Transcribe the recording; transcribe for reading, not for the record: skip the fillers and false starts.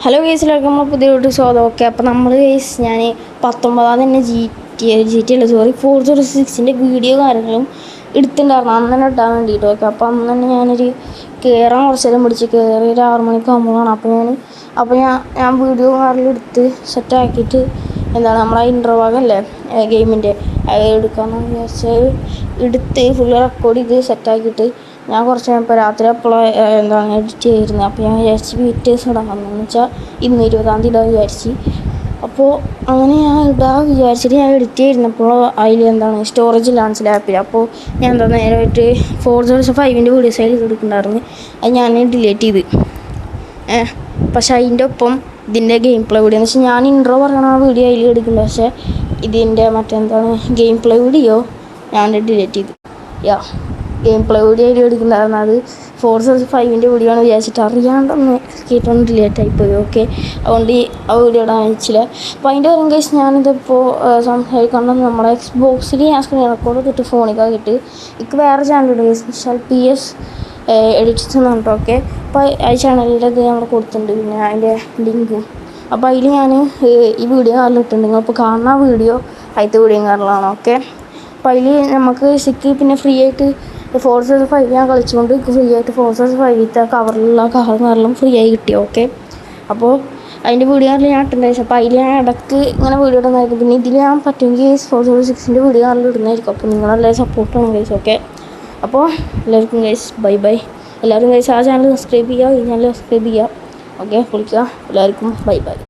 Hello ഗൈസിലേക്ക് നമ്മൾ പുതിയൊരു സ്വാഗതം. ഓക്കെ, അപ്പോൾ നമ്മൾ ഞാൻ 19 തന്നെ ഫോർജ് 6 വീഡിയോ കാര്യങ്ങളും എടുത്തിട്ടുണ്ടായിരുന്നു അന്ന് തന്നെ ഇട്ടാൻ വേണ്ടിയിട്ട്. ഓക്കെ, അപ്പോൾ അന്ന് തന്നെ ഞാനൊരു കയറാൻ കുറച്ച് നേരം പിടിച്ച് കയറി ഒരു 6 മണിക്കാകുമ്പോഴാണ്. അപ്പോൾ ഞാൻ വീഡിയോ കാര്യങ്ങളും എടുത്ത് സെറ്റാക്കിയിട്ട് നമ്മളെ ഇൻട്രോ ഭാഗമല്ലേ ഗെയിമിൻ്റെ അത് എടുക്കാമെന്ന് വിചാരിച്ചാൽ എടുത്ത് ഫുള്ള് റെക്കോർഡ് ചെയ്ത് സെറ്റാക്കിയിട്ട് ഞാൻ കുറച്ച് ഇപ്പോൾ രാത്രി അപ്പോഴാണ് എഡിറ്റ് ചെയ്തിരുന്നത്. അപ്പോൾ ഞാൻ വിചാരിച്ച് വീഡിയോസ് ഇടാമെന്ന് വെച്ചാൽ ഇന്ന് 20-ാം തീയതി വിചാരിച്ച്. അപ്പോൾ അങ്ങനെ ഞാൻ വിചാരിച്ചിട്ട് ഞാൻ എഡിറ്റ് ചെയ്തിരുന്നപ്പോൾ അതിൽ സ്റ്റോറേജ് ഇല്ലാന്ന് ലാപ്പിൽ. അപ്പോൾ ഞാൻ നേരമായിട്ട് ഫോർജ് 5 വീഡിയോസ് അതിൽ എടുക്കുന്നുണ്ടായിരുന്നു. അത് ഞാൻ ഡിലീറ്റ് ചെയ്ത്. പക്ഷെ അതിൻ്റെ ഒപ്പം ഇതിൻ്റെ ഗെയിം പ്ലേ വീഡിയോ എന്ന് വെച്ചാൽ ഞാൻ ഇൻട്രോ പറയണ വീഡിയോ അതിൽ എടുക്കുന്നുണ്ട്. പക്ഷേ ഇതിൻ്റെ ഗെയിം പ്ലേ വീഡിയോ ഞാൻ ഡിലീറ്റ് ചെയ്തു. ഗെയിം പ്ലേ വീഡിയോ അതിൽ എടുക്കുന്നുണ്ടായിരുന്നു. അത് ഫോർജ് 5 വീഡിയോ ആണ് വിചാരിച്ചിട്ട് അറിയാണ്ടൊന്ന് കേട്ടൊന്ന് ഡിലേറ്റ് ആയിപ്പോയി. ഓക്കെ, അതുകൊണ്ട് ആ വീഡിയോ ഇടാൻ അയച്ചില്ല. അപ്പോൾ അതിൻ്റെ കാര്യം കേസ് ഞാനിതിപ്പോൾ സംസാരിക്കണം. നമ്മുടെ എക്സ്ബോക്സിൽ ഞാൻ സ്ക്രീൻ റെക്കോർഡ് തൊട്ട് ഫോണിലേക്കാക്കിയിട്ട് എനിക്ക് വേറെ ചാനലുണ്ട് സ്പെഷ്യൽ PS എഡിറ്റ്സ് എന്ന് പറഞ്ഞിട്ട്. ഓക്കെ, അപ്പോൾ ആ ചാനലിൻ്റെ ഇത് നമ്മൾ കൊടുത്തിട്ടുണ്ട്, പിന്നെ അതിൻ്റെ ലിങ്കും. അപ്പോൾ അതിൽ ഞാൻ ഈ വീഡിയോ കാറിൽ ഇട്ടിട്ടുണ്ട്. നിങ്ങളിപ്പോൾ കാണുന്ന വീഡിയോ അതിലത്തെ വീഡിയോ കാറിലാണ്. ഓക്കെ, അപ്പോൾ അതിൽ നമുക്ക് പിന്നെ ഫ്രീ ആയിട്ട് ഫോർജ് 5 ഞാൻ കളിച്ചുകൊണ്ട് ഫ്രീ ആയിട്ട് ഫോർജ് 5 കവറിലുള്ള കാറിലും ഫ്രീ ആയി കിട്ടി. ഓക്കെ, അപ്പോൾ അതിൻ്റെ വീഡിയോ കാറിൽ ഞാൻ ഇട്ടുണ്ടായിരിക്കും. അപ്പോൾ അതിൽ ഞാൻ ഇടയ്ക്ക് ഇങ്ങനെ വീഡിയോ ഇടുന്നതായിരിക്കും. പിന്നെ ഇതിൽ ഞാൻ പറ്റുമെങ്കിൽ ഫോർജ് 6 വീഡിയോ കാറിൽ ഇടുന്നതായിരിക്കും. അപ്പോൾ നിങ്ങളെല്ലാവരും സപ്പോർട്ടാണ് ഗൈസ്. ഓക്കെ, അപ്പോൾ എല്ലാവർക്കും ഗൈസ് ബൈ. എല്ലാവരും ഗൈസ് ആ ചാനൽ സബ്സ്ക്രൈബ് ചെയ്യുക, ഈ ചാനൽ സബ്സ്ക്രൈബ് ചെയ്യുക. ഓക്കെ, വിളിക്കുക. എല്ലാവർക്കും ബൈ.